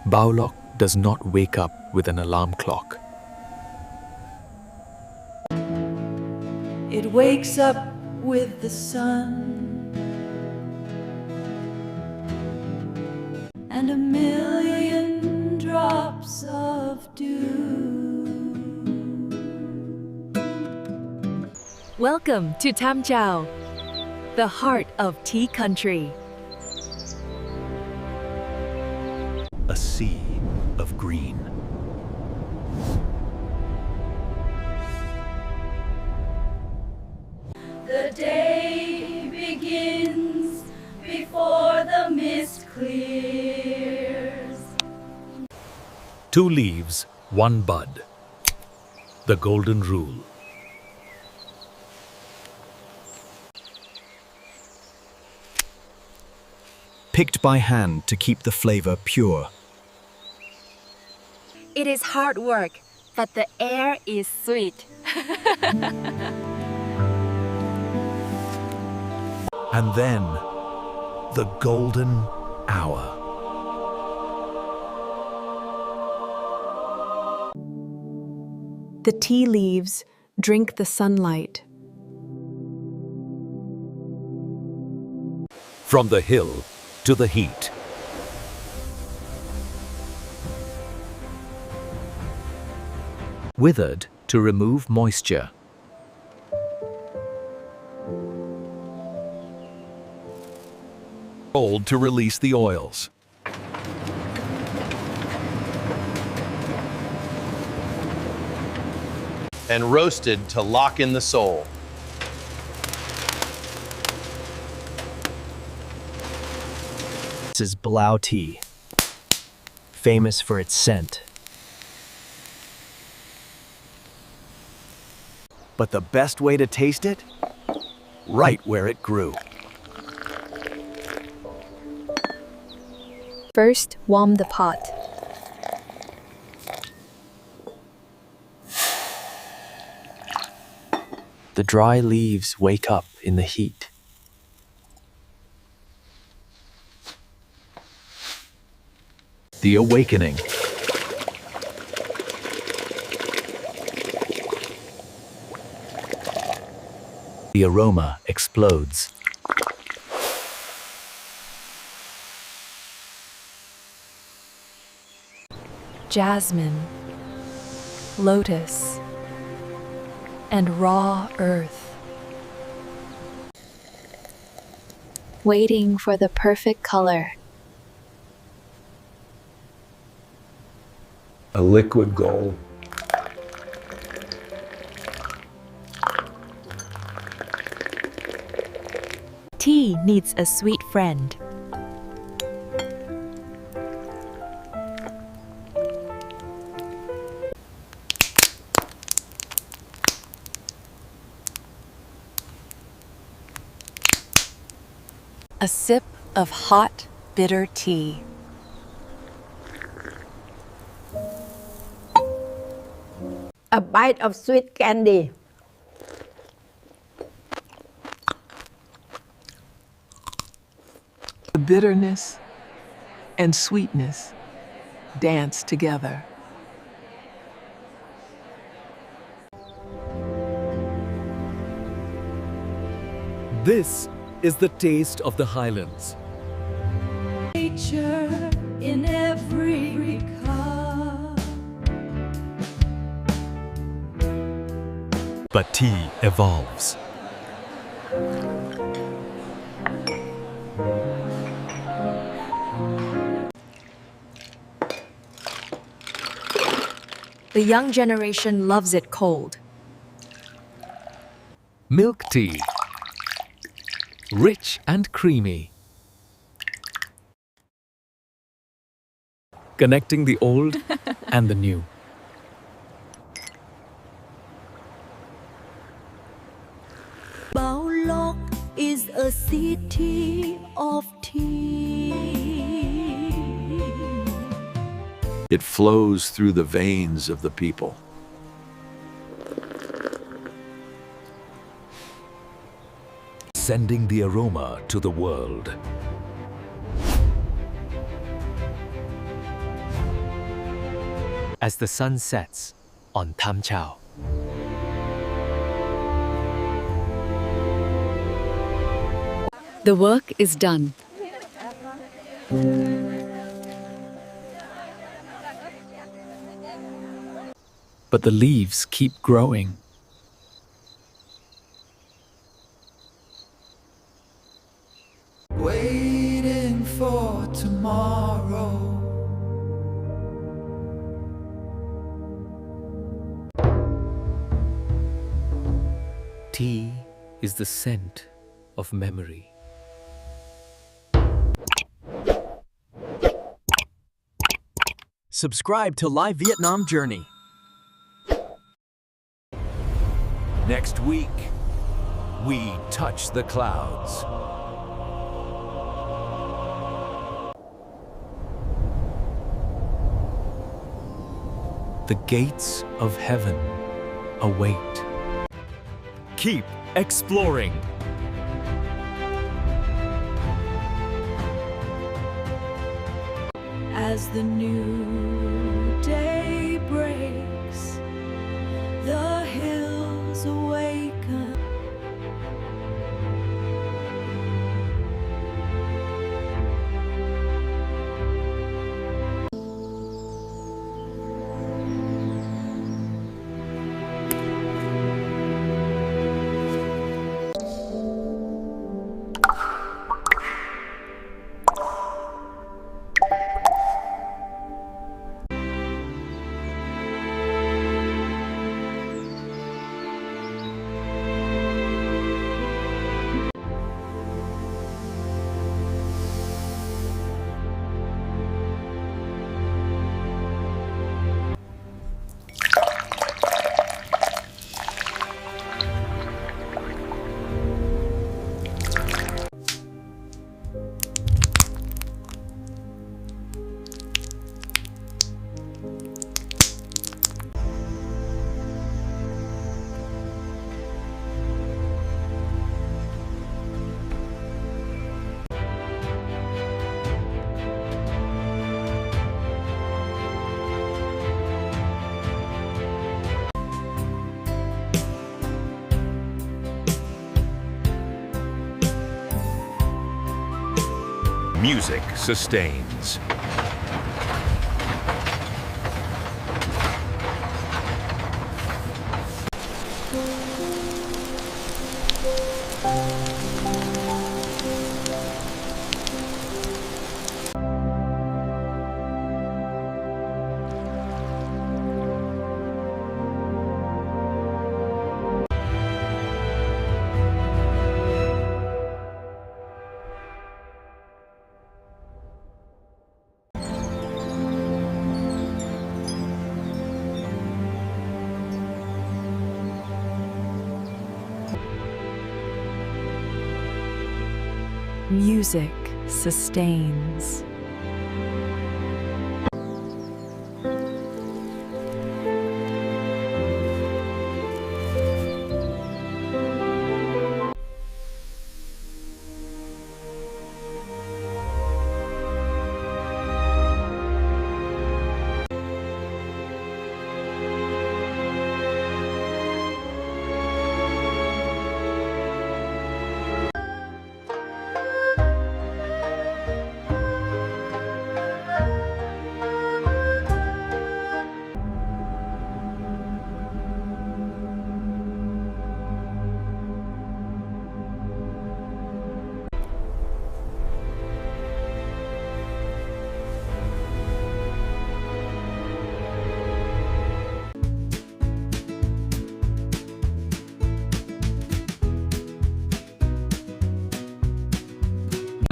Baolok does not wake up with an alarm clock. It wakes up with the sun and a million drops of dew. Welcome to Tam Chao, the heart of tea country. A sea of green. The day begins before the mist clears. 2 leaves, 1 bud. The golden rule. Picked by hand to keep the flavor pure. It is hard work, but the air is sweet. And then, the golden hour. The tea leaves drink the sunlight. From the hill to the heat. Withered to remove moisture. Rolled to release the oils. And roasted to lock in the soul. This is Blau tea, famous for its scent. But the best way to taste it? Right where it grew. First, warm the pot. The dry leaves wake up in the heat. The awakening. The aroma explodes. Jasmine, lotus, and raw earth. Waiting for the perfect color. A liquid gold. Tea needs a sweet friend. A sip of hot, bitter tea. A bite of sweet candy. The bitterness and sweetness dance together. This is the taste of the Highlands. Nature in every cup. But tea evolves. The young generation loves it cold. Milk tea. Rich and creamy. Connecting the old and the new. Baolok is a city of tea. It flows through the veins of the people. Sending the aroma to the world. as the sun sets on Tam Chao. The work is done. But the leaves keep growing. Waiting for tomorrow. Tea is the scent of memory. Subscribe to Live Vietnam Journey. Next week, we touch the clouds. The gates of heaven await. Keep exploring. As the new day breaks, the hills awaken. Music sustains. Music sustains.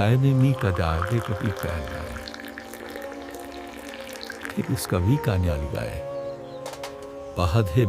Enemy का दागे कभी पहना है, फिर उसका भी कान्या लगाए, बहद है